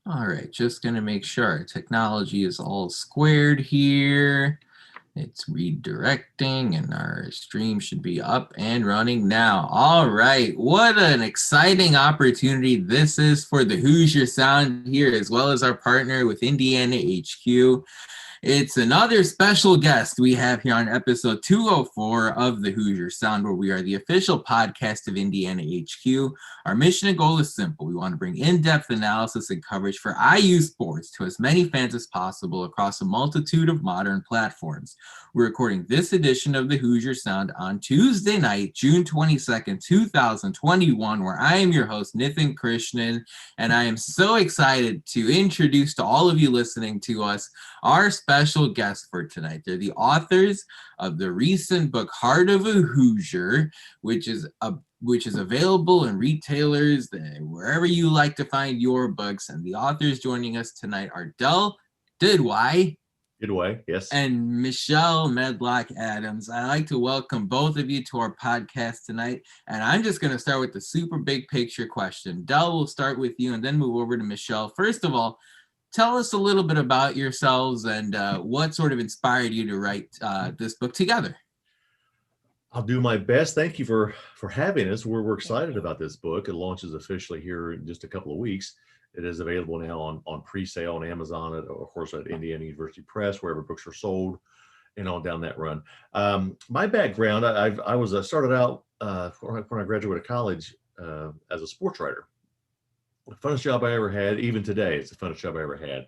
All right, just gonna make sure our technology is all squared here. It's redirecting and our stream should be up and running now. All right, what an exciting opportunity this is for the Hoosier Sound here, as well as our partner with Indiana HQ. It's another special guest we have here on episode 204 of the Hoosier Sound, where we are the official podcast of Indiana HQ. Our mission and goal is simple. We want to bring in-depth analysis and coverage for IU sports to as many fans as possible across a multitude of modern platforms. We're recording this edition of the Hoosier Sound on Tuesday night, June 22nd, 2021, where I am your host, Nithin Krishnan, and I am so excited to introduce to all of you listening to us our special guests for tonight. They're the authors of the recent book Heart of a Hoosier, which is available in retailers wherever you like to find your books. And the authors joining us tonight are Del Duduit. Giveaway, yes. And Michelle Medlock Adams. I'd like to welcome both of you to our podcast tonight. And I'm just going to start with the super big picture question. Del, we'll start with you and then move over to Michelle. First of all, tell us a little bit about yourselves and what sort of inspired you to write this book together. I'll do my best. Thank you for having us. We're excited about this book. It launches officially here in just a couple of weeks. It is available now on pre-sale on Amazon, of course, at Indiana University Press, wherever books are sold, and on down that run. My background, I started out when I graduated college as a sports writer. The funnest job I ever had, even today, it's the funnest job I ever had,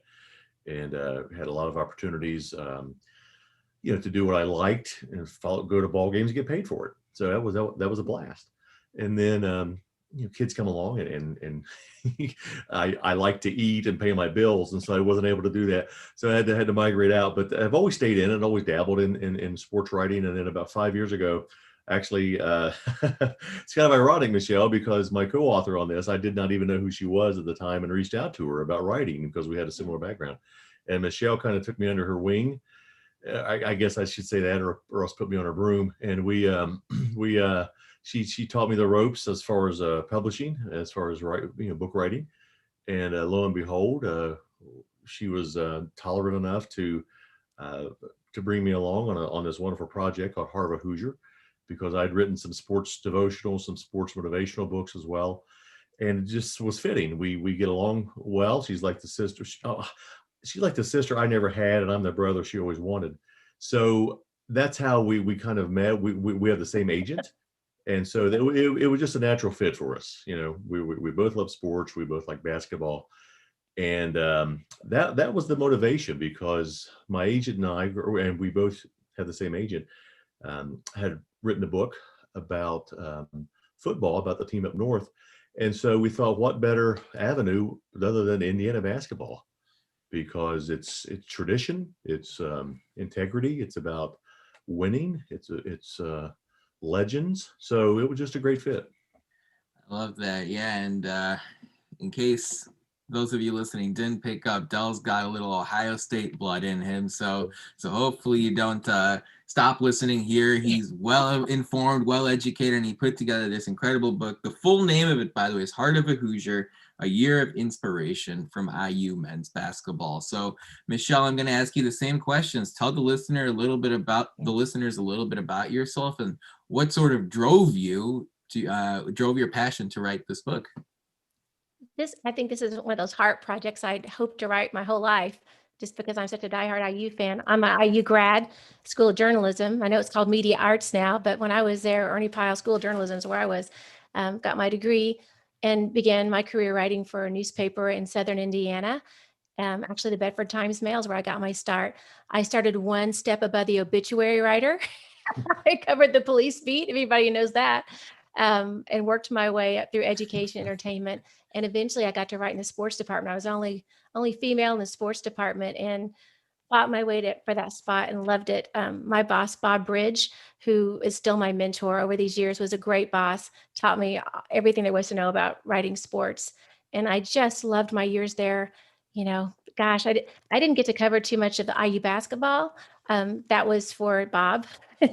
and had a lot of opportunities, to do what I liked and go to ball games and get paid for it. So that was a blast. And then kids come along and I like to eat and pay my bills, and so I wasn't able to do that. So I had to migrate out. But I've always stayed in it, always dabbled in sports writing, and then about 5 years ago. Actually, it's kind of ironic, Michelle, because my co-author on this, I did not even know who she was at the time and reached out to her about writing because we had a similar background. And Michelle kind of took me under her wing. I guess I should say that, or else put me on her broom. And she taught me the ropes as far as publishing, as far as book writing. And lo and behold, she was tolerant enough to bring me along on this wonderful project called Heart of a Hoosier, because I'd written some sports devotional, some sports motivational books as well. And it just was fitting. We get along well. She's like the sister. She's like the sister I never had, and I'm the brother she always wanted. So that's how we kind of met. We have the same agent. And so it was just a natural fit for us. We both love sports. We both like basketball. And that was the motivation, because my agent and we both had the same agent, had written a book about football, about the team up north. And so we thought, what better avenue other than Indiana basketball? Because it's tradition, it's integrity, it's about winning, it's legends. So it was just a great fit. I love that. Yeah. And in case those of you listening didn't pick up, Del's got a little Ohio State blood in him. So hopefully you don't stop listening here. He's well informed, well educated, and he put together this incredible book. The full name of it, by the way, is Heart of a Hoosier, A Year of Inspiration from IU Men's Basketball. So Michelle, I'm going to ask you the same questions. Tell the listeners a little bit about yourself and what sort of drove your passion to write this book. I think this is one of those heart projects I'd hoped to write my whole life, just because I'm such a diehard IU fan. I'm an IU grad, School of Journalism. I know it's called Media Arts now, but when I was there, Ernie Pyle School of Journalism is where I was, got my degree and began my career writing for a newspaper in Southern Indiana. Actually, the Bedford Times Mail is where I got my start. I started one step above the obituary writer. I covered the police beat, if anybody knows that. And worked my way up through education, entertainment, and eventually I got to write in the sports department. I was only female in the sports department, and fought my way for that spot and loved it. My boss, Bob Bridge, who is still my mentor over these years, was a great boss, taught me everything there was to know about writing sports. And I just loved my years there. Gosh, I didn't get to cover too much of the IU basketball. That was for Bob.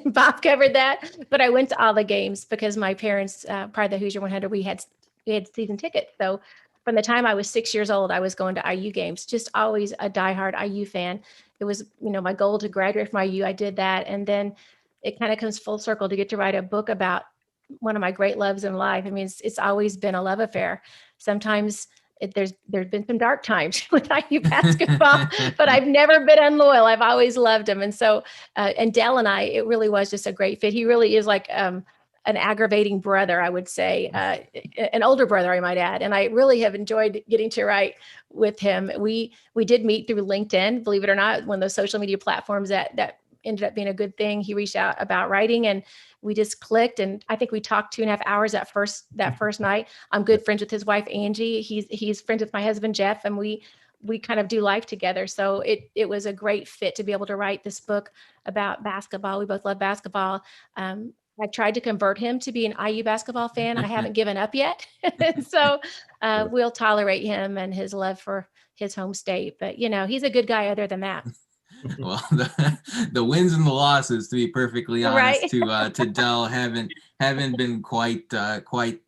Bob covered that, but I went to all the games because my parents, part of the Hoosier 100, we had season tickets. So from the time I was 6 years old, I was going to IU games, just always a diehard IU fan. It was, my goal to graduate from IU. I did that. And then it kind of comes full circle to get to write a book about one of my great loves in life. I mean, it's always been a love affair. Sometimes there's been some dark times with IU basketball, but I've never been unloyal. I've always loved him. And so, and Dell and I, it really was just a great fit. He really is like an aggravating brother, I would say, an older brother, I might add. And I really have enjoyed getting to write with him. We did meet through LinkedIn, believe it or not, one of those social media platforms that ended up being a good thing. He reached out about writing and we just clicked. And I think we talked 2.5 hours that first night. I'm good friends with his wife, Angie. He's friends with my husband, Jeff, and we kind of do life together. So it was a great fit to be able to write this book about basketball. We both love basketball. I tried to convert him to be an IU basketball fan. I haven't given up yet. So we'll tolerate him and his love for his home state. But, he's a good guy other than that. Well, the wins and the losses, to be perfectly honest, Right. to Dell haven't been quite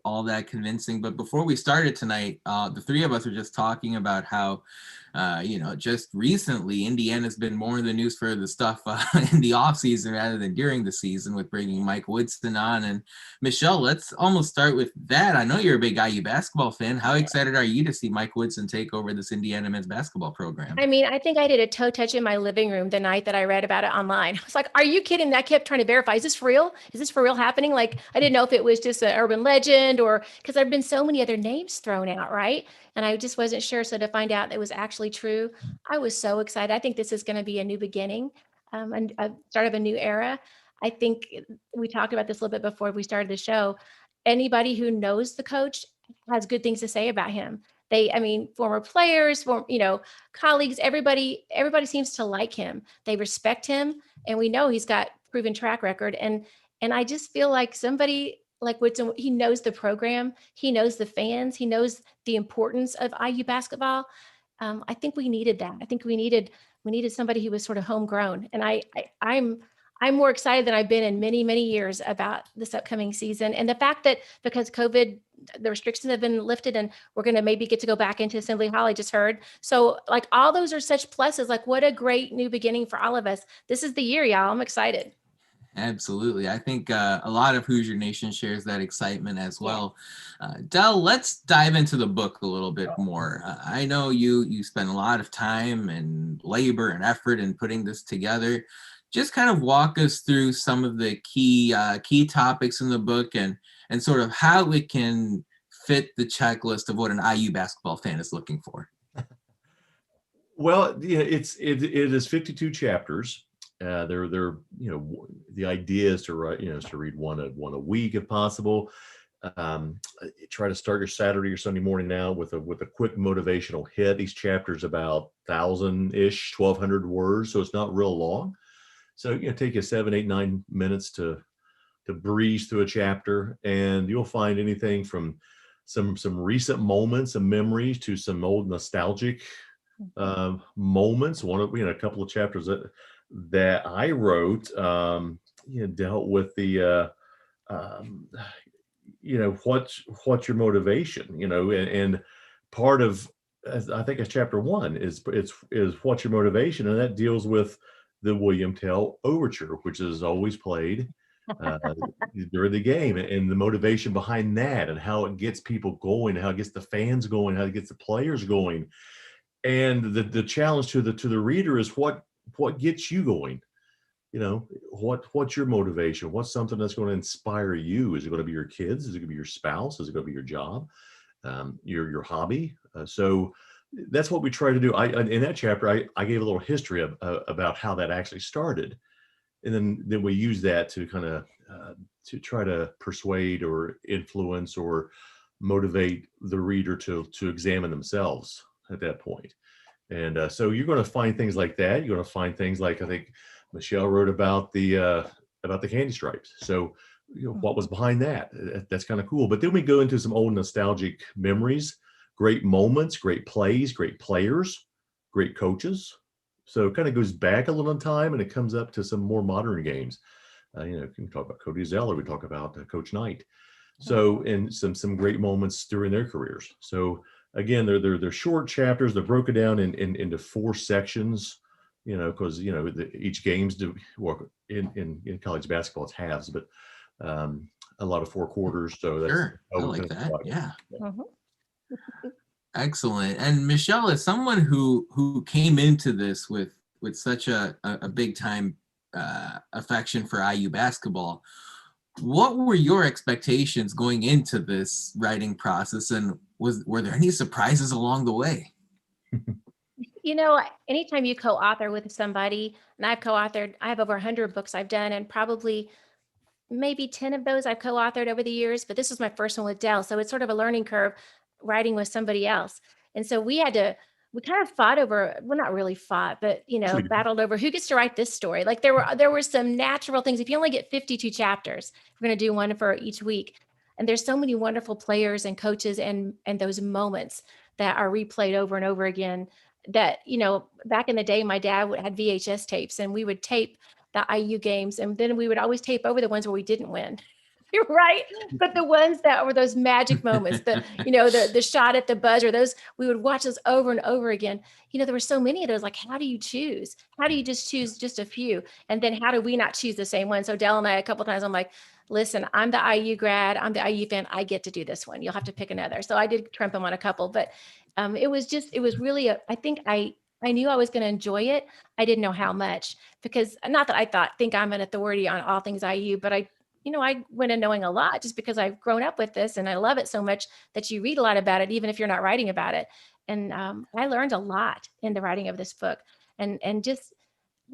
all that convincing. But before we started tonight, the three of us were just talking about how, just recently Indiana's been more in the news for the stuff in the off season rather than during the season with bringing Mike Woodson on. And Michelle, let's almost start with that. I know you're a big IU basketball fan. How excited are you to see Mike Woodson take over this Indiana men's basketball program? I mean, I think I did a toe touch in my living room the night that I read about it online. I was like, are you kidding? I kept trying to verify. Is this for real? Is this for real happening? Like, I didn't know if it was just an urban legend or because there've been so many other names thrown out, right? And I just wasn't sure. So to find out it was actually true, I was so excited. I think this is going to be a new beginning, and a start of a new era. I think we talked about this a little bit before we started the show. Anybody who knows the coach has good things to say about him. Former players, colleagues, everybody seems to like him. They respect him. And we know he's got proven track record. And I just feel like somebody like Woodson, he knows the program. He knows the fans. He knows the importance of IU basketball. I think we needed that. I think we needed somebody who was sort of homegrown. And I'm more excited than I've been in many, many years about this upcoming season. And the fact that because COVID, the restrictions have been lifted and we're going to maybe get to go back into Assembly Hall, I just heard. So like all those are such pluses, like what a great new beginning for all of us. This is the year, y'all. I'm excited. Absolutely. I think a lot of Hoosier Nation shares that excitement as well. Dell, let's dive into the book a little bit more. I know you spent a lot of time and labor and effort in putting this together. Just kind of walk us through some of the key topics in the book and sort of how it can fit the checklist of what an IU basketball fan is looking for. Well, it is 52 chapters. They're the idea is to write, is to read one a week if possible. Try to start your Saturday or Sunday morning now with a quick motivational hit. Each chapter is about 1,000-ish, 1,200 words, so it's not real long. So take you 7, 8, 9 minutes to breeze through a chapter, and you'll find anything from some recent moments and memories to some old nostalgic moments. One of a couple of chapters that I wrote dealt with the what's your motivation, and part of, I think it's chapter 1 is what's your motivation, and that deals with the William Tell Overture, which is always played during the game, and the motivation behind that, and how it gets people going, how it gets the fans going, how it gets the players going, and the challenge to the reader is what gets you going. What's your motivation? What's something that's going to inspire you? Is it going to be your kids? Is it going to be your spouse? Is it going to be your job? Your hobby? So that's what we try to do. In that chapter, I gave a little history about how that actually started, and then we use that to kind of to try to persuade or influence or motivate the reader to examine themselves at that point. And so you're going to find things like that. You're going to find things like, I think Michelle wrote about the candy stripes. So what was behind that? That's kind of cool. But then we go into some old nostalgic memories. Great moments, great plays, great players, great coaches. So it kind of goes back a little in time, and it comes up to some more modern games. We talk about Cody Zeller, we talk about Coach Knight. So, and some great moments during their careers. So again, they're short chapters. They're broken down into 4 sections, because each game's in college basketball it's halves, but a lot of 4 quarters. So that's Sure. I always like been that. Yeah. Mhm. Excellent. And Michelle, as someone who came into this with such a big time affection for IU basketball, what were your expectations going into this writing process, and were there any surprises along the way? Anytime you co-author with somebody, and I have over 100 books I've done, and probably maybe 10 of those I've co-authored over the years, but this was my first one with Dell. So it's sort of a learning curve writing with somebody else. And so we kind of fought over, well, not really fought, but, battled over who gets to write this story. Like there were some natural things. If you only get 52 chapters, we're going to do one for each week. And there's so many wonderful players and coaches and those moments that are replayed over and over again that, back in the day, my dad had VHS tapes, and we would tape the IU games, and then we would always tape over the ones where we didn't win. You're right. But the ones that were those magic moments, the shot at the buzzer, those, we would watch those over and over again. There were so many of those, like, how do you choose? How do you just choose just a few? And then how do we not choose the same one? So Dell and I, a couple of times, I'm like, listen, I'm the IU grad. I'm the IU fan. I get to do this one. You'll have to pick another. So I did trump him on a couple, but it was really, I think I knew I was going to enjoy it. I didn't know how much, because not that I think I'm an authority on all things IU, but I went in knowing a lot just because I've grown up with this and I love it so much that you read a lot about it, even if you're not writing about it. And I learned a lot in the writing of this book, and just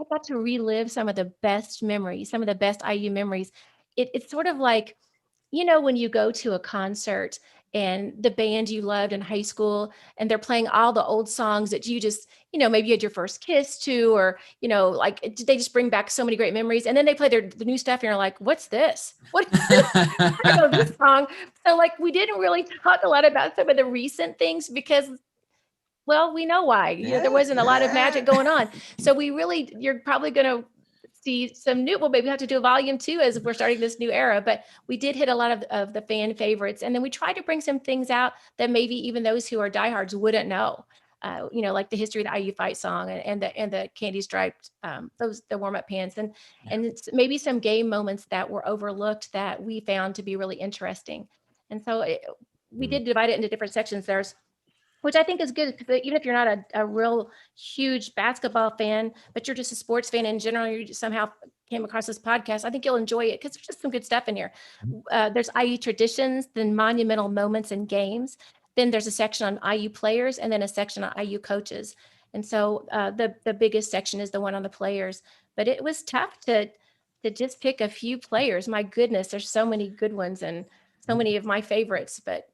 I got to relive some of the best memories, some of the best IU memories. It's sort of like, when you go to a concert and the band you loved in high school, and they're playing all the old songs that you just, maybe you had your first kiss to, or, like they just bring back so many great memories. And then they play the new stuff and you're like, what's this? What is this? I know this song. So like, we didn't really talk a lot about some of the recent things because, well, we know why. There wasn't a lot of magic going on. So you're probably going to see some new, well, maybe we have to do a volume 2 as we're starting this new era, but we did hit a lot of the fan favorites. And then we tried to bring some things out that maybe even those who are diehards wouldn't know, like the history of the IU fight song and the candy striped, the warm-up pants, and it's maybe some game moments that were overlooked that we found to be really interesting. And so we did divide it into different sections. Which I think is good, because even if you're not a real huge basketball fan, but you're just a sports fan in general, you just somehow came across this podcast, I think you'll enjoy it because there's just some good stuff in here. There's IU traditions, then monumental moments and games. Then there's a section on IU players, and then a section on IU coaches. And so the biggest section is the one on the players. But it was tough to just pick a few players. My goodness, there's so many good ones and so many of my favorites. But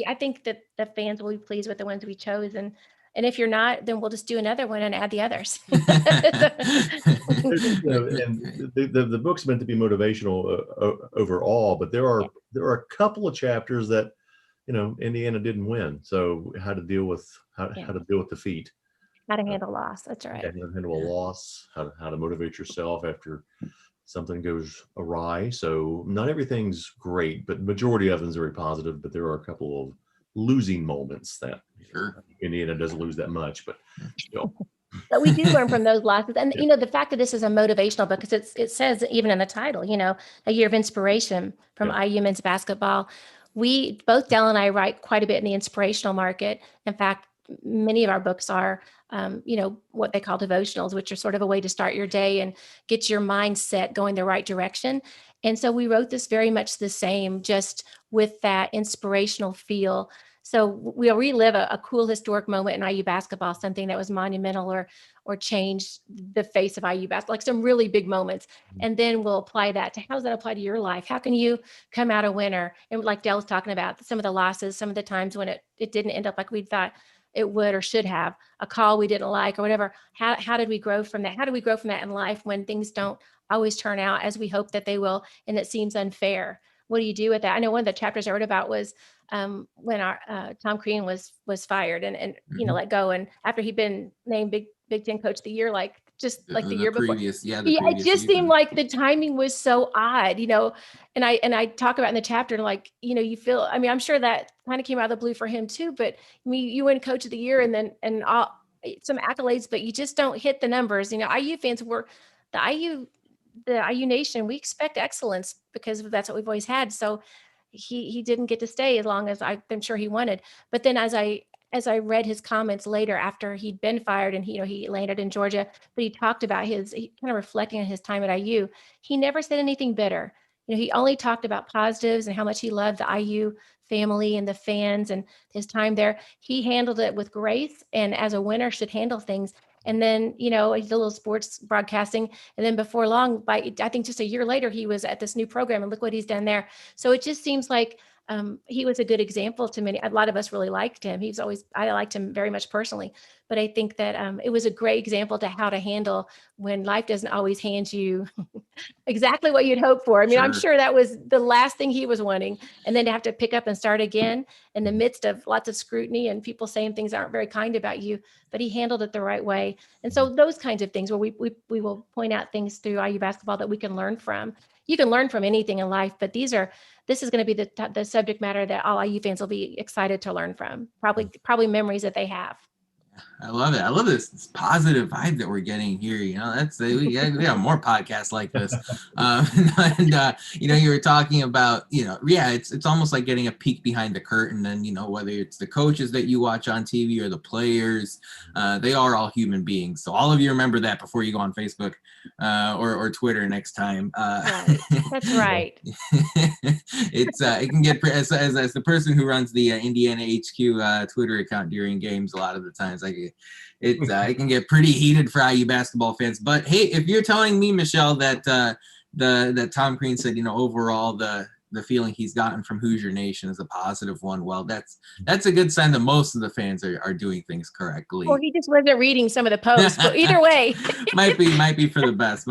I think that the fans will be pleased with the ones we chose, and if you're not, then we'll just do another one and add the others. And the book's meant to be motivational overall, but there are a couple of chapters that Indiana didn't win, so how to deal with defeat, How to handle loss. That's right. how to handle a loss, how to motivate yourself after something goes awry. So not everything's great, but majority of them is very positive. But there are a couple of losing moments that Indiana doesn't lose that much, but still. But we do learn from those losses. And, the fact that this is a motivational book, because it says even in the title, a year of inspiration from IU men's basketball. Both Dell and I write quite a bit in the inspirational market. In fact, many of our books are, what they call devotionals, which are sort of a way to start your day and get your mindset going the right direction. And so we wrote this very much the same, just with that inspirational feel. So we'll relive a cool historic moment in IU basketball, something that was monumental or changed the face of IU basketball, like some really big moments. And then we'll apply that to, how does that apply to your life? How can you come out a winner? And like Dell's talking about, some of the losses, some of the times when it didn't end up like we thought it would or should have, a call we didn't like or whatever. How did we grow from that? How do we grow from that in life when things don't always turn out as we hope that they will, and it seems unfair? What do you do with that? I know one of the chapters I wrote about was when our Tom Crean was fired and let go, and after he'd been named Big Ten Coach of the Year like just like the year before. The Yeah, it previous just seemed season. like the timing was so odd, and I talk about in the chapter, like, you feel, I mean, I'm sure that kind of came out of the blue for him too, but I mean, you win coach of the year and all some accolades, but you just don't hit the numbers. IU fans were the IU Nation. We expect excellence because that's what we've always had. So he didn't get to stay as long as I'm sure he wanted. But then as I read his comments later after he'd been fired and he landed in Georgia, but he talked about he kind of reflecting on his time at IU. He never said anything bitter. He only talked about positives and how much he loved the IU family and the fans and his time there. He handled it with grace and as a winner should handle things. And then, he did a little sports broadcasting. And then before long, I think just a year later, he was at this new program and look what he's done there. So it just seems like he was a good example to many. A lot of us really liked him. I liked him very much personally, but I think that it was a great example to how to handle when life doesn't always hand you exactly what you'd hope for. I mean, I'm sure that was the last thing he was wanting. And then to have to pick up and start again in the midst of lots of scrutiny and people saying things aren't very kind about you, but he handled it the right way. And so those kinds of things where we will point out things through IU basketball that we can learn from. You can learn from anything in life, but this is going to be the subject matter that all IU fans will be excited to learn from. Probably memories that they have. I love it. I love this positive vibe that we're getting here. We have more podcasts like this. You were talking about, it's almost like getting a peek behind the curtain. And, whether it's the coaches that you watch on TV or the players, they are all human beings. So all of you remember that before you go on Facebook or Twitter next time. Right. That's right. It can get, as the person who runs the Indiana HQ Twitter account during games, a lot of the times, it can get pretty heated for IU basketball fans. But hey, if you're telling me, Michelle, that that Tom Crean said, overall the feeling he's gotten from Hoosier Nation is a positive one, well, that's a good sign that most of the fans are doing things correctly. Or he just wasn't reading some of the posts. But either way, might be for the best.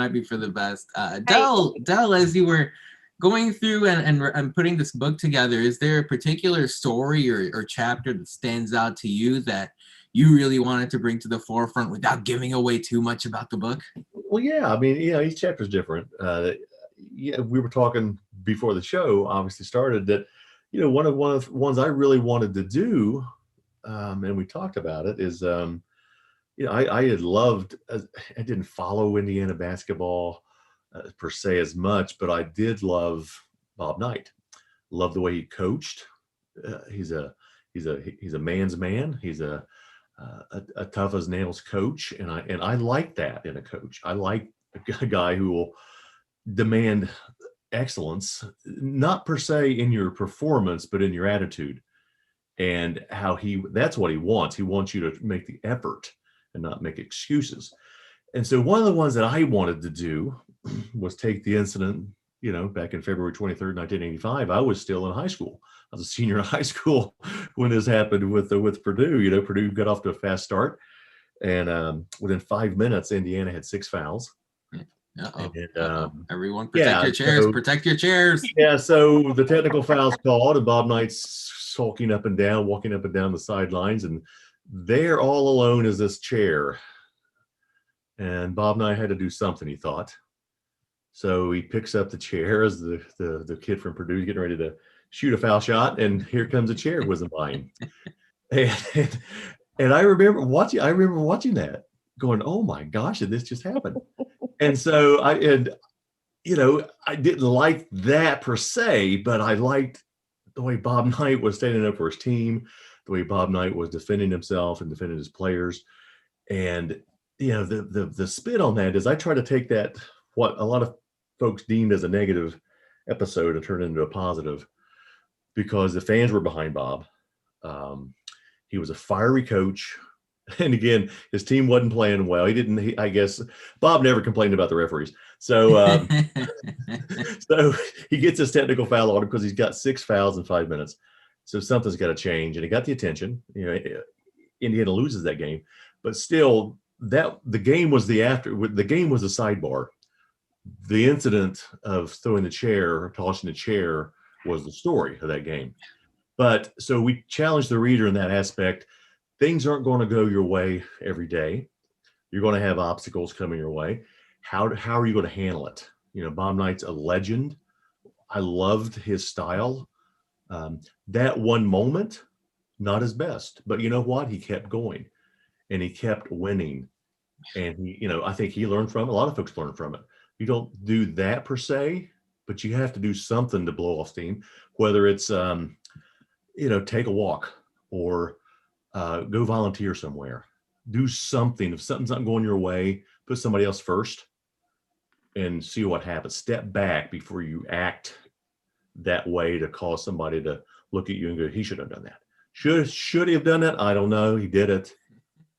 Del, as you were going through and putting this book together, is there a particular story or chapter that stands out to you that you really wanted to bring to the forefront without giving away too much about the book? Well, yeah, I mean, each chapter is different. We were talking before the show obviously started that, one of the ones I really wanted to do, and we talked about it, is, I had loved, I didn't follow Indiana basketball per se as much, but I did love Bob Knight. Love the way he coached. He's a man's man. He's a tough as nails coach, and I like that in a coach. I like a guy who will demand excellence, not per se in your performance, but in your attitude, and how that's what he wants. He wants you to make the effort and not make excuses. And so one of the ones that I wanted to do was take the incident, back in February 23rd, 1985. I was still in high school. I was a senior in high school when this happened with Purdue. Purdue got off to a fast start, and within 5 minutes, Indiana had 6 fouls. Everyone, protect your chairs. Protect your chairs. Yeah. So the technical foul's called, and Bob Knight's sulking up and down, walking up and down the sidelines, and there all alone is this chair. And Bob Knight had to do something, he thought. So he picks up the chair as the kid from Purdue is getting ready to shoot a foul shot, and here comes a chair whizzing by him. And I remember watching that, going, "Oh my gosh, did this just happen?" And so I didn't like that per se, but I liked the way Bob Knight was standing up for his team, the way Bob Knight was defending himself and defending his players. And the spin on that is I try to take that, what a lot of folks deemed as a negative episode, and turn it into a positive, because the fans were behind Bob. He was a fiery coach. And again, his team wasn't playing well. I guess Bob never complained about the referees. So, so he gets his technical foul on him because he's got 6 fouls in 5 minutes. So something's got to change. And he got the attention. Indiana loses that game, but still, the game was the sidebar. The incident of throwing the chair or tossing the chair was the story of that game. But so we challenged the reader in that aspect. Things aren't going to go your way every day. You're going to have obstacles coming your way. How are you going to handle it? You know, Bob Knight's a legend. I loved his style. That one moment, not his best, but you know what? He kept going and he kept winning. And he, you know, I think he learned from it. A lot of folks learn from it. You don't do that per se, but you have to do something to blow off steam, whether it's, you know, take a walk or go volunteer somewhere. Do something. If something's not going your way, put somebody else first and see what happens. Step back before you act that way to cause somebody to look at you and go, he should have done that. Should he have done that? I don't know. He did it.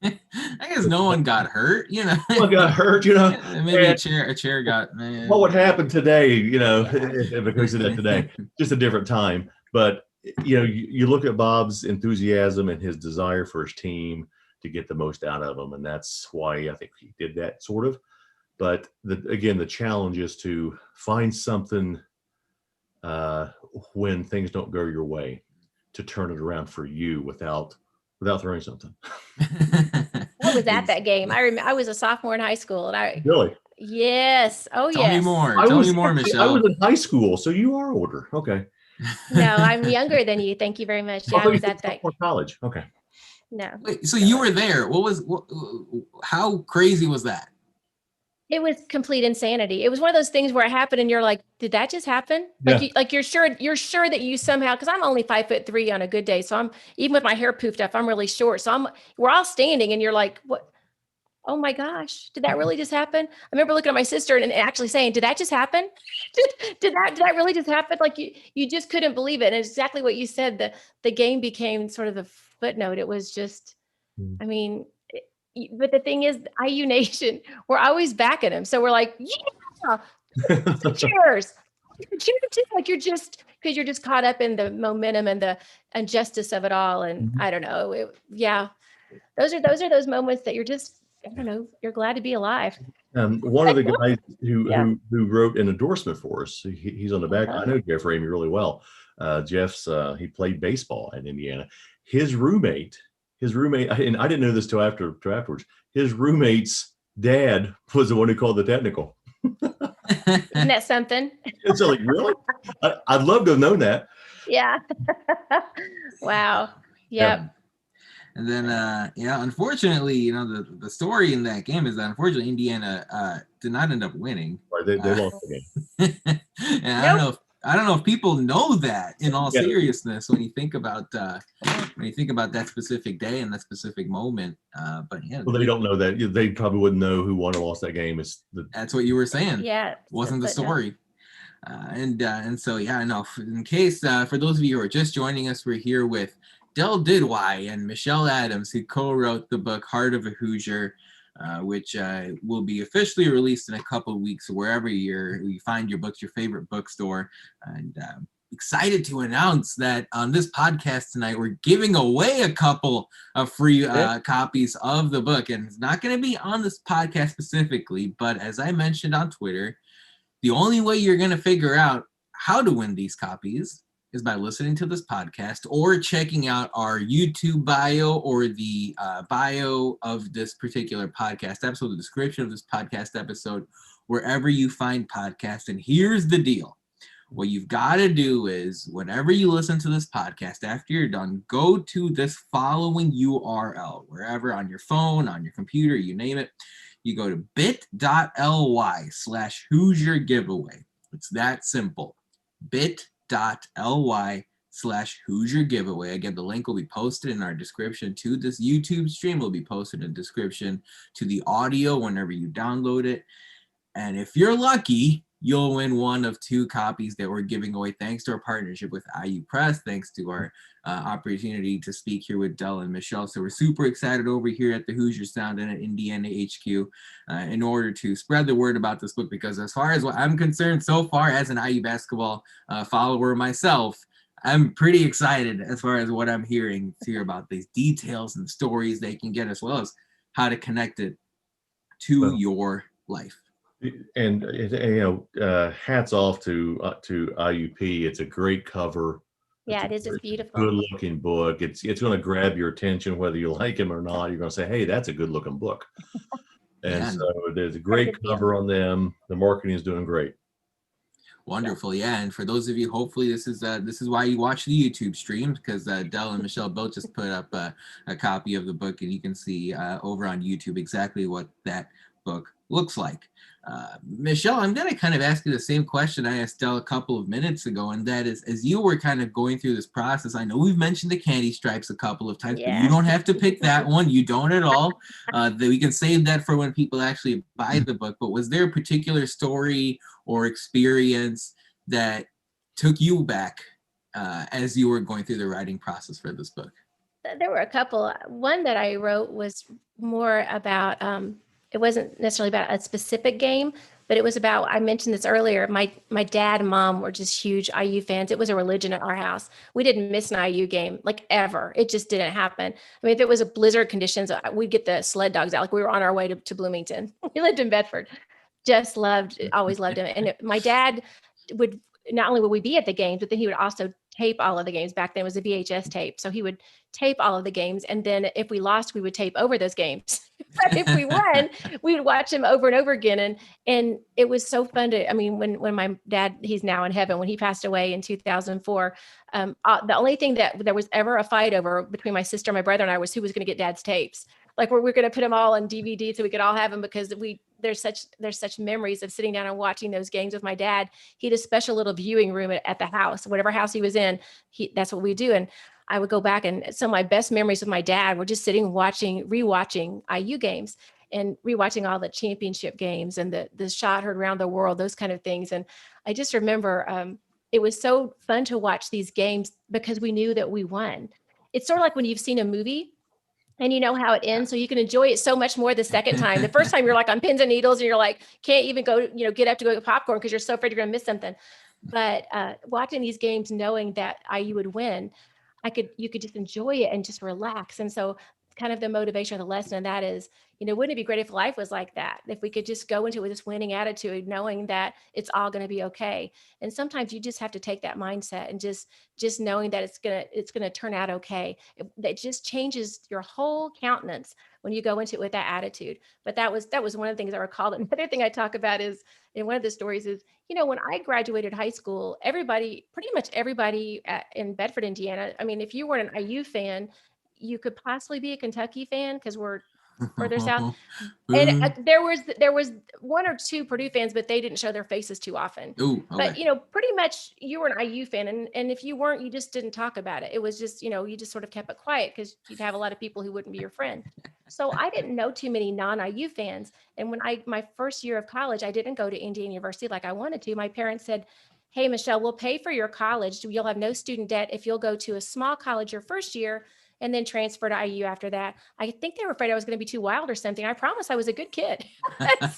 I guess no one got hurt, you know. No one got hurt, you know. Maybe a chair got. Man. What would happen today, you know, if it goes to that today? Just a different time. But, you know, you look at Bob's enthusiasm and his desire for his team to get the most out of them. And that's why I think he did that sort of. But again, the challenge is to find something when things don't go your way, to turn it around for you without throwing something. I was at that game. I remember I was a sophomore in high school, and I Really. Yes. Oh, Tell yes. me more. Tell me more, Michelle. I was in high school, so you are older. Okay. No, I'm younger than you. Thank you very much. Yeah, I was at that. College. Okay. No. Wait, so you were there. How crazy was that? It was complete insanity. It was one of those things where it happened and you're like, did that just happen? Yeah. Like you're sure that you somehow, because I'm only 5'3" on a good day. So I'm, even with my hair poofed up, I'm really short. So we're all standing and you're like, what? Oh my gosh, did that really just happen? I remember looking at my sister and actually saying, did that just happen? Did that really just happen? Like you just couldn't believe it. And it's exactly what you said. The game became sort of a footnote. It was just, I mean, but the thing is, IU Nation, we're always backing him. So we're like, yeah, cheers. Like you're just, because you're just caught up in the momentum and the injustice of it all. And I don't know. Those are those moments that you're just, I don't know, you're glad to be alive. One of the guys who wrote an endorsement for us, he's on the back. I know Jeff Ramey really well. Jeff's he played baseball at Indiana. His roommate, and I didn't know this till afterwards. His roommate's dad was the one who called the technical. Isn't that something? It's like, really? I'd love to have known that. Yeah. Wow. Yep. Yeah. And then, unfortunately, you know, the story in that game is that unfortunately Indiana did not end up winning. Right, they lost the game. And nope. I don't know if people know that in all seriousness when you think about that specific day and that specific moment. But yeah, well, they don't know that. They probably wouldn't know who won or lost that game. That's what you were saying. Yeah, wasn't the story. And so in case for those of you who are just joining us, we're here with Del Duduit and Michelle Adams, who co-wrote the book Heart of a Hoosier, which will be officially released in a couple of weeks wherever you find your books, your favorite bookstore. And excited to announce that on this podcast tonight, we're giving away a couple of free copies of the book. And it's not going to be on this podcast specifically, but as I mentioned on Twitter, the only way you're going to figure out how to win these copies is by listening to this podcast or checking out our YouTube bio or the bio of this particular podcast episode, the description of this podcast episode, wherever you find podcasts. And here's the deal. What you've got to do is whenever you listen to this podcast, after you're done, go to this following URL, wherever on your phone, on your computer, you name it. You go to bit.ly/HoosierGiveaway. It's that simple. bit.ly/HoosierGiveaway. Again, the link will be posted in our description to this YouTube stream. It will be posted in the description to the audio whenever you download it. And if you're lucky, you'll win one of 2 copies that we're giving away thanks to our partnership with IU Press, thanks to our opportunity to speak here with Del and Michelle. So we're super excited over here at the Hoosier Sound and at Indiana HQ in order to spread the word about this book, because as far as what I'm concerned, so far as an IU basketball follower myself, I'm pretty excited as far as what I'm hearing to hear about these details and stories they can get, as well as how to connect it to your life. And hats off to IUP. It's a great cover. Yeah, it is. It's beautiful. Good looking book. It's going to grab your attention whether you like him or not. You're going to say, "Hey, that's a good looking book." And Yeah. so there's a Got a great good deal. cover on them. The marketing is doing great. Wonderful, yeah. And for those of you, hopefully this is why you watch the YouTube stream, because Dell and Michelle both just put up a copy of the book, and you can see over on YouTube exactly what that book looks like. Michelle, I'm going to kind of ask you the same question I asked Dell a couple of minutes ago, and that is, as you were kind of going through this process, I know we've mentioned the candy stripes a couple of times, but you Yeah. don't have to pick that one. You don't at all. That we can save that for when people actually buy the book. But was there a particular story or experience that took you back as you were going through the writing process for this book? There were a couple. One that I wrote was more about, it wasn't necessarily about a specific game, but it was about, I mentioned this earlier, my dad and mom were just huge IU fans. It was a religion at our house. We didn't miss an IU game, like, ever. It just didn't happen. I mean, if it was a blizzard conditions, we'd get the sled dogs out. Like, we were on our way to Bloomington. We lived in Bedford. Just loved, always loved him. And my dad would, not only would we be at the games, but then he would also tape all of the games. Back then it was a VHS tape. So he would tape all of the games. And then if we lost, we would tape over those games. But if we won, we would watch them over and over again. And it was so fun to, I mean, when my dad, he's now in heaven, when he passed away in 2004, the only thing that there was ever a fight over between my sister, my brother, and I was who was going to get dad's tapes. Like, we're going to put them all on DVD so we could all have them, because there's such memories of sitting down and watching those games with my dad. He had a special little viewing room at the house, whatever house he was in. That's what we do. And I would go back, and some of my best memories with my dad were just sitting rewatching IU games and rewatching all the championship games and the shot heard around the world, those kind of things. And I just remember it was so fun to watch these games because we knew that we won. It's sort of like when you've seen a movie and you know how it ends, so you can enjoy it so much more the second time. The first time you're like on pins and needles, and you're like, can't even go, get up to go get popcorn because you're so afraid you're going to miss something. But watching these games, knowing that IU would win, you could just enjoy it and just relax. And so kind of the motivation of the lesson of that is, wouldn't it be great if life was like that? If we could just go into it with this winning attitude, knowing that it's all going to be okay. And sometimes you just have to take that mindset and just knowing that it's going to turn out okay. That just changes your whole countenance when you go into it with that attitude. But that was one of the things I recall. Another thing I talk about is, in one of the stories is, when I graduated high school, pretty much everybody in Bedford, Indiana, I mean, if you weren't an IU fan, you could possibly be a Kentucky fan because we're further south. And there was one or two Purdue fans, but they didn't show their faces too often. Ooh, okay. But pretty much you were an IU fan, and if you weren't, you just didn't talk about it. It was just, you just sort of kept it quiet because you'd have a lot of people who wouldn't be your friend. So I didn't know too many non-IU fans. And when my first year of college, I didn't go to Indiana University like I wanted to. My parents said, "Hey, Michelle, we'll pay for your college. You'll have no student debt if you'll go to a small college your first year and then transfer to IU after that." I think they were afraid I was going to be too wild or something. I promise I was a good kid.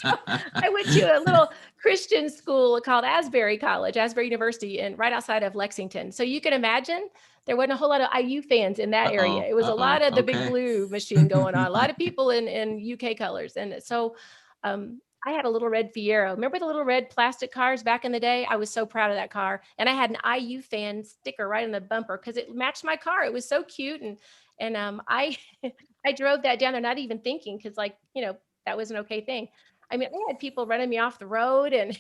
So I went to a little Christian school called Asbury University, and right outside of Lexington. So you can imagine there wasn't a whole lot of IU fans in that area. It was a lot of the big blue machine going on, a lot of people in UK colors. And so I had a little red Fiero. Remember the little red plastic cars back in the day? I was so proud of that car. And I had an IU fan sticker right on the bumper because it matched my car. It was so cute. And I I drove that down there not even thinking, because that was an okay thing. I mean, I had people running me off the road, and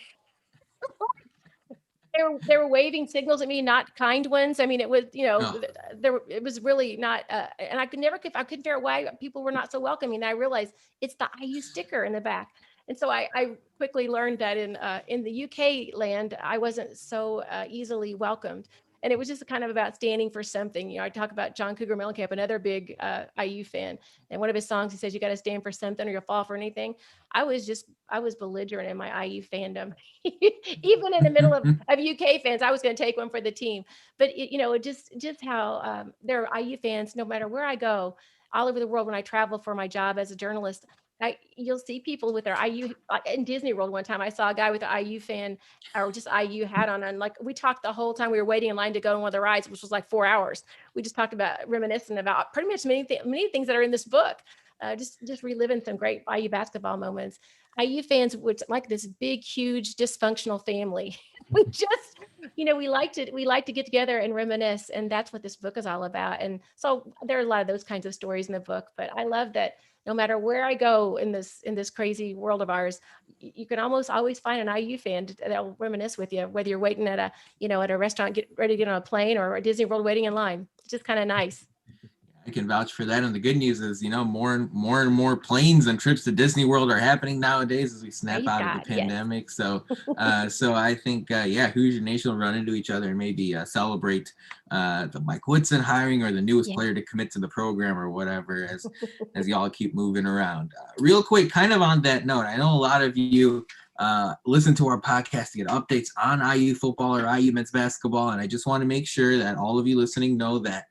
they were waving signals at me, not kind ones. I mean, it was, it was really not, and I couldn't figure out why people were not so welcoming. And I realized it's the IU sticker in the back. And so I quickly learned that in the UK land, I wasn't so easily welcomed. And it was just kind of about standing for something. I talk about John Cougar Mellencamp, another big IU fan. And one of his songs, he says, "You got to stand for something or you'll fall for anything." I was belligerent in my IU fandom. Even in the middle of UK fans, I was going to take one for the team. But just how there are IU fans, no matter where I go, all over the world. When I travel for my job as a journalist, you'll see people with their IU. In Disney World one time, I saw a guy with an IU fan or just IU hat on. And like, we talked the whole time we were waiting in line to go on one of the rides, which was like 4 hours. We just talked about reminiscing about pretty much many things that are in this book. Just reliving some great IU basketball moments. IU fans would like this big, huge, dysfunctional family. We just we like to get together and reminisce, and that's what this book is all about. And so there are a lot of those kinds of stories in the book, but I love that no matter where I go in this crazy world of ours, you can almost always find an IU fan that'll reminisce with you, whether you're waiting at a restaurant, get ready to get on a plane, or a Disney World waiting in line. It's just kind of nice. I can vouch for that. And the good news is, more and more planes and trips to Disney World are happening nowadays as we snap out of the pandemic. Yes. So I think, Hoosier Nation will run into each other and maybe celebrate the Mike Woodson hiring or the newest player to commit to the program or whatever as y'all keep moving around. Real quick, kind of on that note, I know a lot of you listen to our podcast to get updates on IU football or IU men's basketball. And I just want to make sure that all of you listening know that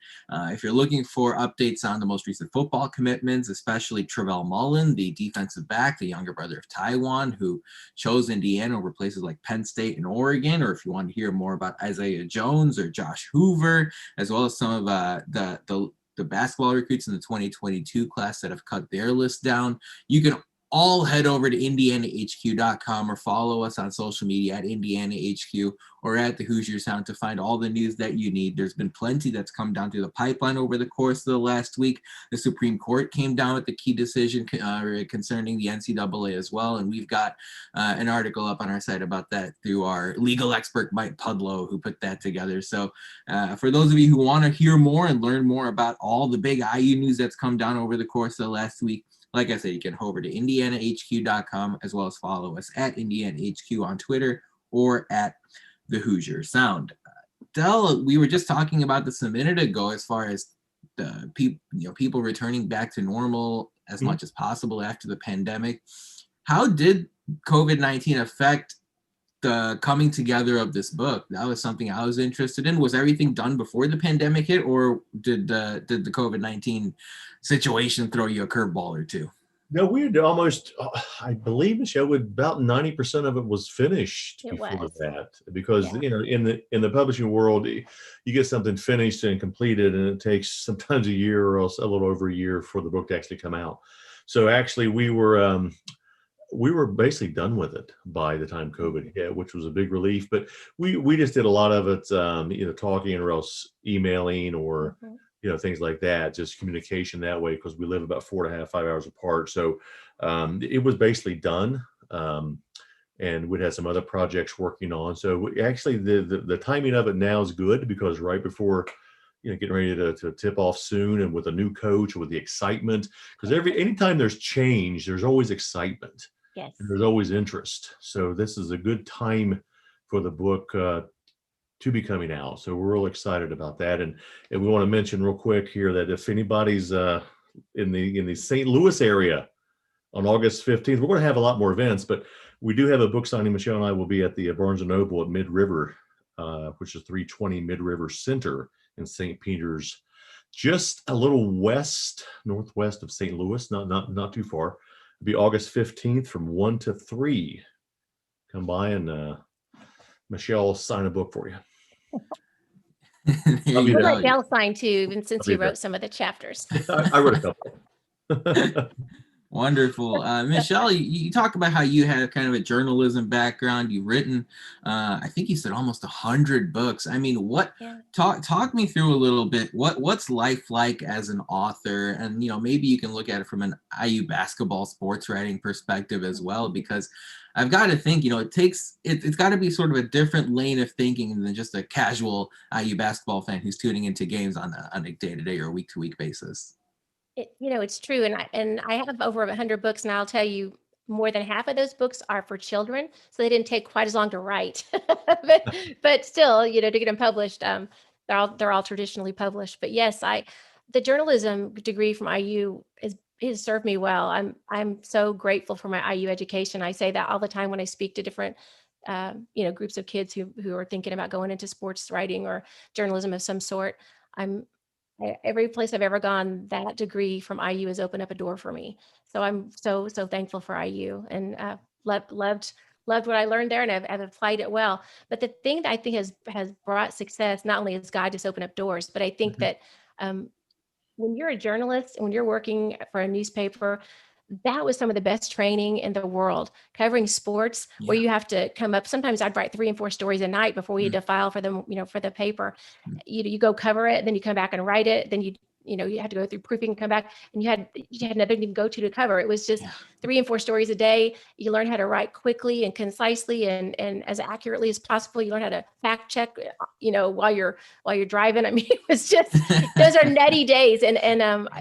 if you're looking for updates on the most recent football commitments, especially Travell Mullen, the defensive back, the younger brother of Taiwan, who chose Indiana over places like Penn State and Oregon, or if you want to hear more about Isaiah Jones or Josh Hoover, as well as some of the basketball recruits in the 2022 class that have cut their list down, you can all head over to IndianaHQ.com or follow us on social media at IndianaHQ or at the Hoosier Sound to find all the news that you need. There's been plenty that's come down through the pipeline over the course of the last week. The Supreme Court came down with the key decision concerning the NCAA as well. And we've got an article up on our site about that through our legal expert, Mike Pudlow, who put that together. So for those of you who want to hear more and learn more about all the big IU news that's come down over the course of the last week, like I said, you can head over to IndianaHQ.com as well as follow us at IndianaHQ on Twitter or at the Hoosier Sound. Del, we were just talking about this a minute ago as far as the people returning back to normal as much as possible after the pandemic. How did COVID-19 affect the coming together of this book? That was something I was interested in. Was everything done before the pandemic hit, or did the COVID-19 situation throw you a curveball or two? No, we had almost, I believe, Michelle, about 90% of it was finished before that, because in the publishing world, you get something finished and completed, and it takes sometimes a year or else a little over a year for the book to actually come out. So actually, we were basically done with it by the time COVID hit, which was a big relief. But we just did a lot of it, either talking or else emailing or things like that, just communication that way, because we live about 4.5-5 hours apart. So it was basically done, and we'd had some other projects working on. So actually, the timing of it now is good, because right before getting ready to tip off soon, and with a new coach, with the excitement, because anytime there's change, there's always excitement. Yes. And there's always interest. So this is a good time for the book to be coming out. So we're real excited about that. And we want to mention real quick here that if anybody's in the St. Louis area on August 15th, we're going to have a lot more events, but we do have a book signing. Michelle and I will be at the Barnes & Noble at Mid River, which is 320 Mid River Center in St. Peter's, just a little northwest of St. Louis, not too far. It'll be August 15th from 1 to 3. Come by and Michelle will sign a book for you. We'll let Del sign too, and since you wrote some of the chapters. I wrote a couple. Wonderful. Michelle, you talk about how you had kind of a journalism background. You've written, I think you said almost 100 books. I mean, talk me through a little bit. What's life like as an author? And, maybe you can look at it from an IU basketball sports writing perspective as well, because I've got to think, it's got to be sort of a different lane of thinking than just a casual IU basketball fan who's tuning into games on a day-to-day or week-to-week basis. It's true. And I have over 100 books, and I'll tell you, more than half of those books are for children. So they didn't take quite as long to write, but still, to get them published, they're all traditionally published. But yes, the journalism degree from IU has served me well. I'm so grateful for my IU education. I say that all the time when I speak to different groups of kids who are thinking about going into sports writing or journalism of some sort. Every place I've ever gone, that degree from IU has opened up a door for me. So I'm so thankful for IU, and loved what I learned there, and I've applied it well. But the thing that I think has brought success, not only has God just opened up doors, but I think that when you're a journalist and when you're working for a newspaper, that was some of the best training in the world, covering sports where you have to come up. Sometimes I'd write 3 and 4 stories a night before we had to file for them, for the paper. You go cover it, then you come back and write it. Then you had to go through proofing and come back, and you had nothing to go to cover. It was just 3 and 4 stories a day. You learn how to write quickly and concisely and as accurately as possible. You learn how to fact check, while you're driving. I mean, it was just, those are nutty days. And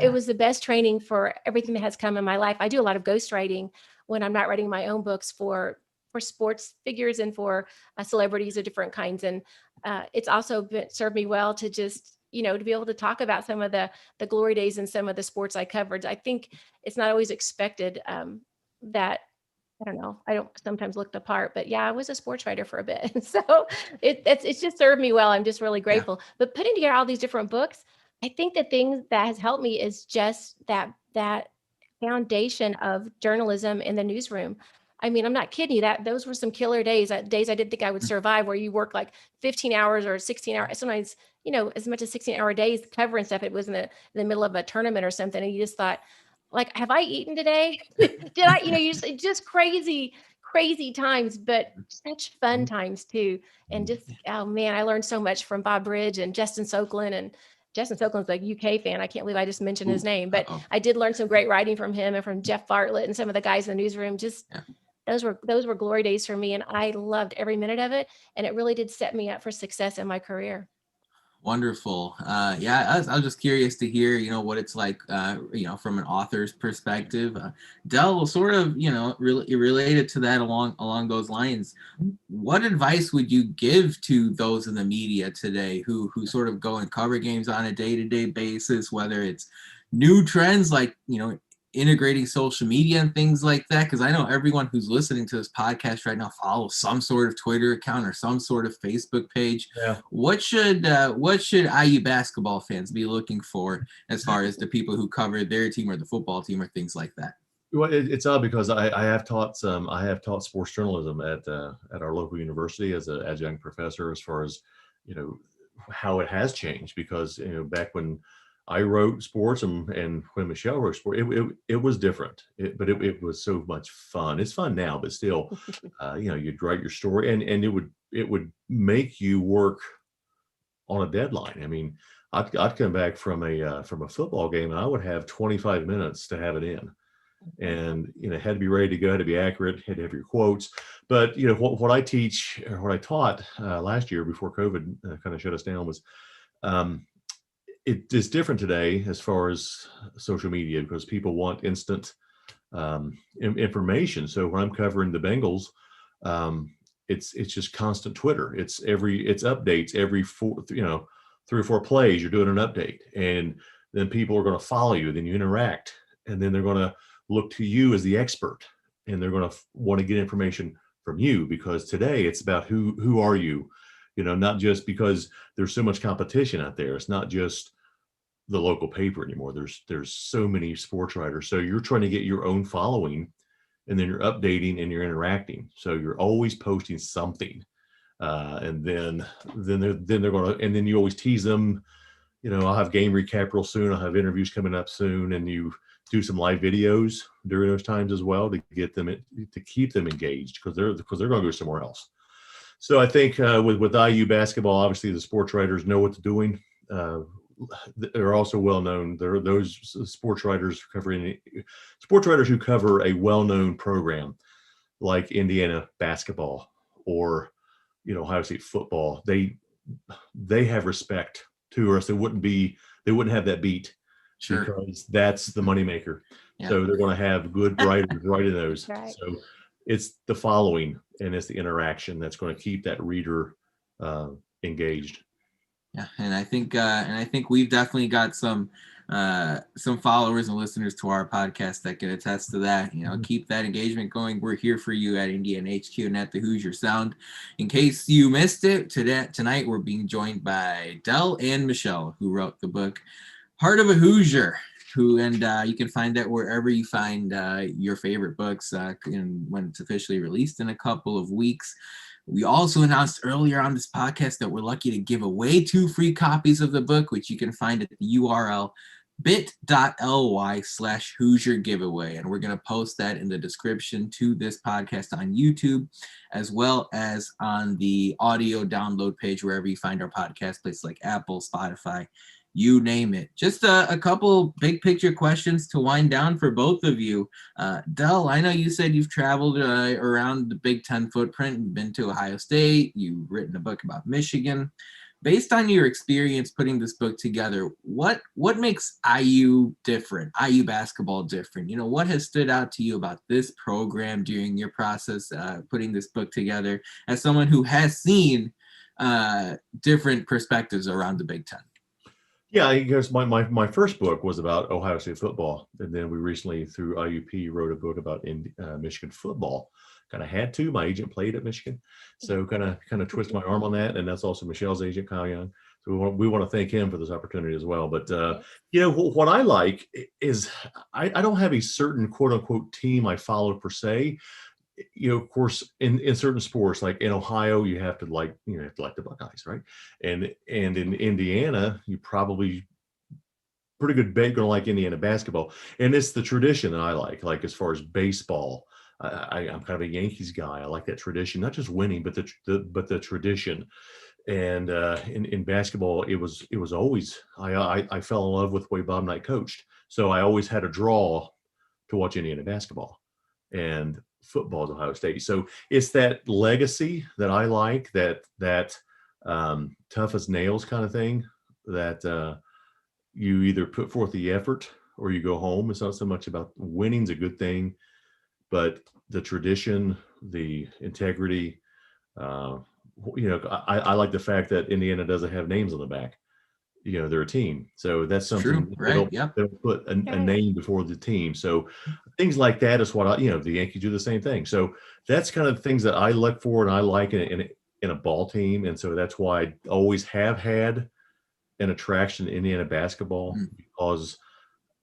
it was the best training for everything that has come in my life. I do a lot of ghostwriting when I'm not writing my own books for sports figures and for celebrities of different kinds. And it's also served me well to just, to be able to talk about some of the glory days and some of the sports I covered. I think it's not always expected that, I don't know, I don't sometimes look the part, but yeah, I was a sports writer for a bit. So it's just served me well. I'm just really grateful. Yeah. But putting together all these different books, I think the thing that has helped me is just that foundation of journalism in the newsroom. I mean, I'm not kidding you, those were some killer days I didn't think I would survive, where you work like 15 hours or 16 hours, sometimes, as much as 16-hour days covering stuff. It was in the middle of a tournament or something. And you just thought, like, have I eaten today? Did I, just crazy times, but such fun times too. And just, oh man, I learned so much from Bob Bridge and Justin Soklin. And Justin Soklin's a UK fan. I can't believe I just mentioned his name, but I did learn some great writing from him and from Jeff Bartlett and some of the guys in the newsroom. Those were glory days for me, and I loved every minute of it. And it really did set me up for success in my career. Wonderful. I was just curious to hear, what it's like, from an author's perspective. Del, sort of, related to that along those lines. What advice would you give to those in the media today who sort of go and cover games on a day-to-day basis, whether it's new trends like, integrating social media and things like that? Because I know everyone who's listening to this podcast right now follows some sort of Twitter account or some sort of Facebook page. Yeah. What should IU basketball fans be looking for as far as the people who cover their team or the football team or things like that? Well, it's odd because I have taught sports journalism at our local university as an adjunct professor, as far as how it has changed. Because back when I wrote sports and when Michelle wrote sport, it was different, but it was so much fun. It's fun now, but still, you'd write your story and it would make you work on a deadline. I mean, I'd come back from a football game and I would have 25 minutes to have it in, and had to be ready to go, had to be accurate, had to have your quotes. But what I teach, or what I taught last year before COVID kind of shut us down, was it is different today as far as social media, because people want instant information. So when I'm covering the Bengals, it's just constant Twitter. It's updates every 3 or 4 plays. You're doing an update, and then people are going to follow you. Then you interact, and then they're going to look to you as the expert, and they're going to want to get information from you, because today it's about who are you. Not just because there's so much competition out there. It's not just the local paper anymore. There's so many sports writers. So you're trying to get your own following, and then you're updating and you're interacting. So you're always posting something, and then they're going to, and then you always tease them. I'll have game recap real soon. I'll have interviews coming up soon, and you do some live videos during those times as well to get them to keep them engaged, because they're going to go somewhere else. So I think with IU basketball, obviously the sports writers know what they're doing. They're also well known. There are those sports writers who cover a well-known program like Indiana basketball or Ohio State football. They have respect to us. They wouldn't have that beat. Sure. Because that's the moneymaker. Yeah. So they're going to have good writers writing those. Right. So it's the following and it's the interaction that's going to keep that reader engaged. Yeah, and I think we've definitely got some followers and listeners to our podcast that can attest to that. Keep that engagement going. We're here for you at Indiana HQ and at the Hoosier Sound. In case you missed it, tonight we're being joined by Del and Michelle, who wrote the book Heart of a Hoosier. And you can find that wherever you find your favorite books when it's officially released in a couple of weeks. We also announced earlier on this podcast that we're lucky to give away 2 free copies of the book, which you can find at the URL bit.ly/HoosierGiveaway. And we're going to post that in the description to this podcast on YouTube, as well as on the audio download page, wherever you find our podcast, places like Apple, Spotify, you name it. Just a couple big picture questions to wind down for both of you. Del, I know you said you've traveled around the Big Ten footprint and been to Ohio State. You've written a book about Michigan. Based on your experience putting this book together, what makes IU different, IU basketball different? You know, what has stood out to you about this program during your process putting this book together as someone who has seen different perspectives around the Big Ten? Yeah, I guess my first book was about Ohio State football. And then we recently, through IUP, wrote a book about Michigan football. Kind of had to. My agent played at Michigan, so kind of twisted my arm on that, and that's also Michelle's agent, Kyle Young. So we want to thank him for this opportunity as well. But you know, what I like is I don't have a certain quote unquote team I follow per se. You know, of course, in certain sports, like in Ohio, you have to like the Buckeyes, right? And in Indiana, you probably pretty good bet going to like Indiana basketball, and it's the tradition that I like as far as baseball. I'm kind of a Yankees guy. I like that tradition, not just winning, but the tradition. And in basketball, it was always I fell in love with the way Bob Knight coached. So I always had a draw to watch Indiana basketball, and football is Ohio State. So it's that legacy that I like, that tough as nails kind of thing, that you either put forth the effort or you go home. It's not so much about winning's a good thing, but the tradition, the integrity, I like the fact that Indiana doesn't have names on the back. You know, they're a team. So that's something. True, right? They don't put a name before the team. So things like that is what the Yankees do the same thing. So that's kind of things that I look for and I like in a ball team. And so that's why I always have had an attraction to Indiana basketball because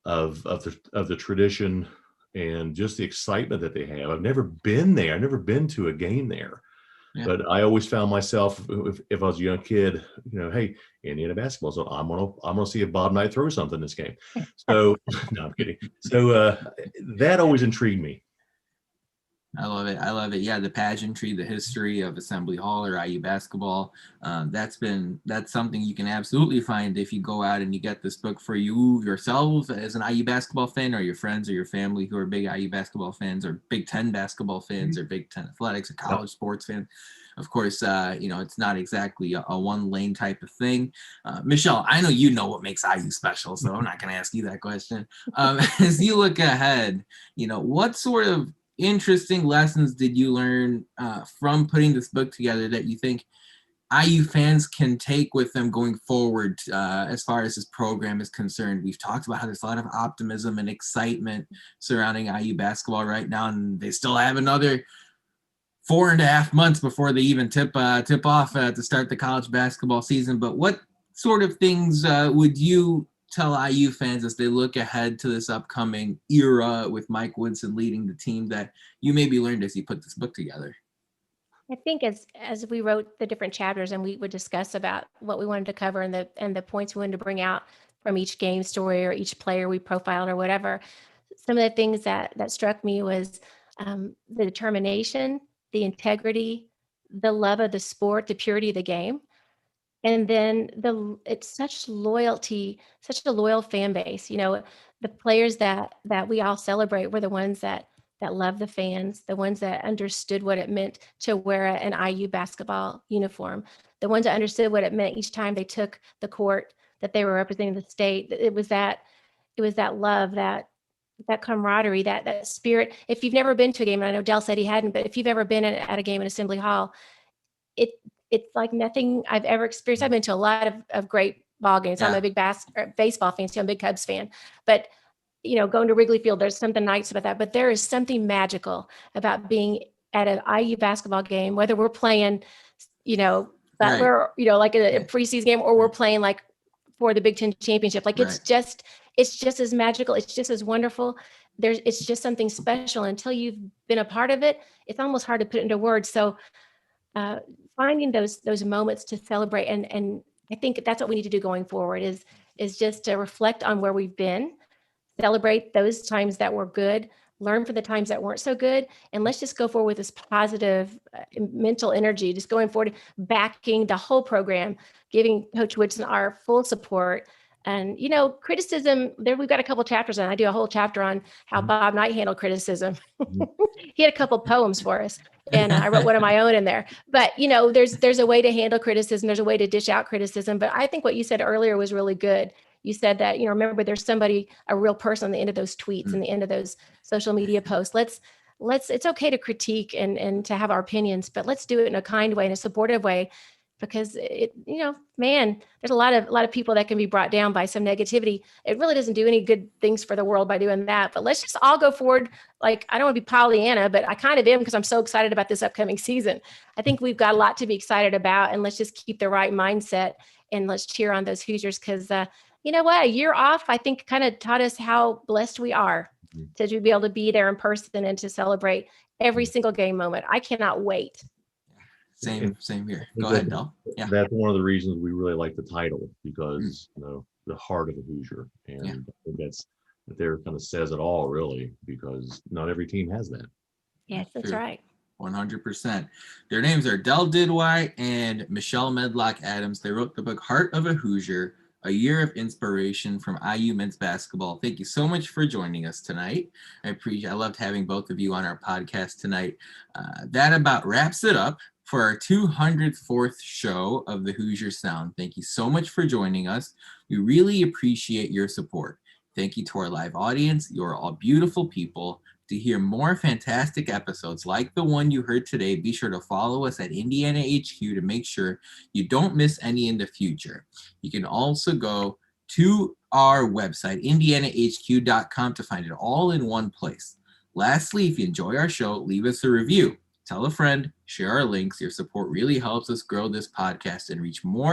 of the tradition and just the excitement that they have. I've never been there. I've never been to a game there. Yeah. But I always found myself, if I was a young kid, hey, Indiana basketball, so I'm gonna see if Bob Knight throws something this game. So no, I'm kidding. So that always intrigued me. I love it. Yeah, the pageantry, the history of Assembly Hall or IU basketball. That's something you can absolutely find if you go out and you get this book for you yourself as an IU basketball fan, or your friends or your family who are big IU basketball fans, or Big Ten basketball fans, or Big Ten athletics or college sports fans. Of course, it's not exactly a one lane type of thing. Michelle, I know you know what makes IU special, so I'm not going to ask you that question. As you look ahead, what sort of interesting lessons did you learn from putting this book together that you think IU fans can take with them going forward as far as this program is concerned? We've talked about how there's a lot of optimism and excitement surrounding IU basketball right now, and they still have another 4.5 months before they even tip off to start the college basketball season. But what sort of things would you tell IU fans as they look ahead to this upcoming era with Mike Woodson leading the team that you maybe learned as you put this book together? I think as we wrote the different chapters and we would discuss about what we wanted to cover and the points we wanted to bring out from each game story or each player we profiled or whatever, some of the things that struck me was the determination, the integrity, the love of the sport, the purity of the game. And then it's such loyalty, such a loyal fan base. The players that we all celebrate were the ones that love the fans, the ones that understood what it meant to wear an IU basketball uniform, the ones that understood what it meant each time they took the court, that they were representing the state. It was that love, that camaraderie, that spirit. If you've never been to a game, and I know Del said he hadn't, but if you've ever been at a game in Assembly Hall, it's like nothing I've ever experienced. I've been to a lot of great ball games. Yeah. I'm a big baseball fan, so I'm a big Cubs fan. But going to Wrigley Field, there's something nice about that. But there is something magical about being at an IU basketball game, whether we're playing, right. We're like a preseason game, or we're playing like for the Big Ten championship. Like right. It's just as magical. It's just as wonderful. It's just something special. Until you've been a part of it, it's almost hard to put into words. So finding those moments to celebrate and I think that's what we need to do going forward is just to reflect on where we've been, celebrate those times that were good, learn from the times that weren't so good, and let's just go forward with this positive mental energy, just going forward, backing the whole program, giving Coach Woodson our full support. And, criticism, there we've got a couple chapters on. I do a whole chapter on how Bob Knight handled criticism. He had a couple poems for us, and I wrote one of my own in there. But, there's a way to handle criticism. There's a way to dish out criticism. But I think what you said earlier was really good. You said that, remember, there's somebody, a real person on the end of those tweets and the end of those social media posts. It's okay to critique and to have our opinions, but let's do it in a kind way, in a supportive way, because man, there's a lot of people that can be brought down by some negativity. It really doesn't do any good things for the world by doing that. But let's just all go forward. Like, I don't want to be Pollyanna, but I kind of am, because I'm so excited about this upcoming season. I think we've got a lot to be excited about, and let's just keep the right mindset and let's cheer on those Hoosiers, because you know what? A year off, I think, kind of taught us how blessed we are to be able to be there in person and to celebrate every single game moment. I cannot wait. Same here. Go ahead, Del. Yeah. That's one of the reasons we really like the title, because the heart of a Hoosier, and I think that there kind of says it all, really, because not every team has that. Yes, that's right. 100%. Their names are Del Duduit and Michelle Medlock Adams. They wrote the book Heart of a Hoosier, a year of inspiration from IU men's basketball. Thank you so much for joining us tonight. I loved having both of you on our podcast tonight. That about wraps it up for our 204th show of the Hoosier Sound. Thank you so much for joining us. We really appreciate your support. Thank you to our live audience. You're all beautiful people. To hear more fantastic episodes like the one you heard today, be sure to follow us at Indiana HQ to make sure you don't miss any in the future. You can also go to our website, indianahq.com, to find it all in one place. Lastly, if you enjoy our show, leave us a review. Tell a friend, share our links. Your support really helps us grow this podcast and reach more